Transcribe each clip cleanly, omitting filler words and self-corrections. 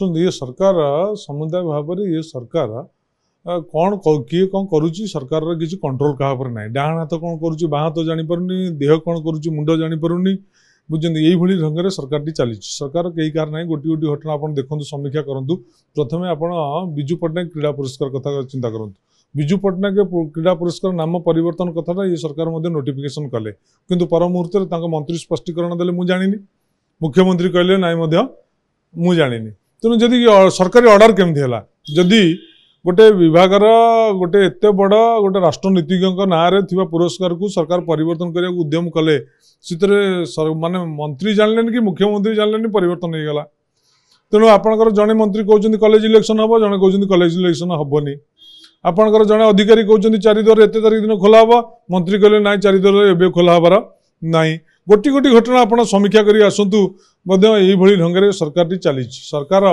ये सरकार समुदाय भाव में ये सरकार कौन किए कौन करुच्ची सरकार किसी कंट्रोल क्या ना डाण हाथ कौन करुच्ची बाँ हाथ जापरुनी देह कौन करुच्ची मुंड जापरुनी बुझे यही ढंग से सरकार चली सरकार कई कार ना गोटी गोटी घटना आप देखो समीक्षा करूँ प्रथम आप विजु पट्टनायक क्रीड़ा पुरस्कार कथा चिंता करूँ विजु पट्टनायक क्रीड़ा पुरस्कार नाम परिवर्तन कथा ये सरकार नोटिफिकेशन कले किंतु पर मुहूर्त मंत्री स्पष्टीकरण देले मुझे जानी मुख्यमंत्री कहले ना मुझे जानी तेणु जदि सरकारी ऑर्डर केमती है जदि गोटे विभाग गोटे एत बड़ गोटे राष्ट्रनीतिज्ञ ना पुरस्कार को सरकार परिवर्तन करने उद्यम कले माने मंत्री जानले कि मुख्यमंत्री जानले परिवर्तन हो गला तेणु आपंकर जड़े मंत्री कहते कॉलेज इलेक्शन हम जड़े कहते कॉलेज इलेक्शन हेनी आपंकर जड़े अधिकारी कहते 4 द्वार एत तारीख दिन खोला हम मंत्री कहले ना 4 द्वार एवं खोला हबार ना गोटी गोटी घटना आप समीक्षा कर आसतु यही ढंग से सरकार चली सरकार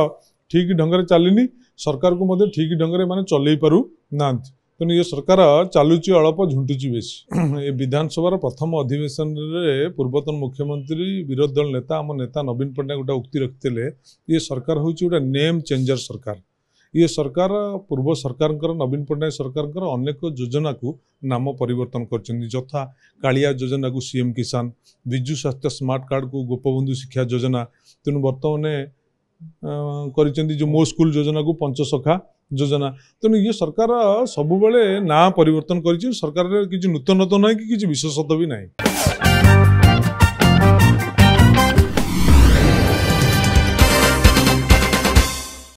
ठीक ढंग से चलनी सरकार को ठीक ढंग से माने चलई पारु ना तेणु ये सरकार चलुची अल्प झुंटुची बेसी ये विधानसभा प्रथम अधिवेशन में पूर्वतन मुख्यमंत्री विरोधी दल नेता आम नेता नवीन पट्टनायक गोटे उक्ति रखते ये सरकार हूँ गोटे नेम चेंजर सरकार ये सरकार पूर्व सरकार नवीन पट्टनायक सरकार अनेक योजना को नाम परिवर्तन कर यथा कालिया योजना को सीएम किसान विजु स्वास्थ्य स्मार्ट कार्ड को गोपबंधु शिक्षा योजना तेणु बर्तमान जो मो स्कूल योजना को पंचसखा योजना तेणु ये सरकार सबुबले ना परिवर्तन कर सरकार किसी नूतनत्व ना कि विशेषत्व भी नहीं।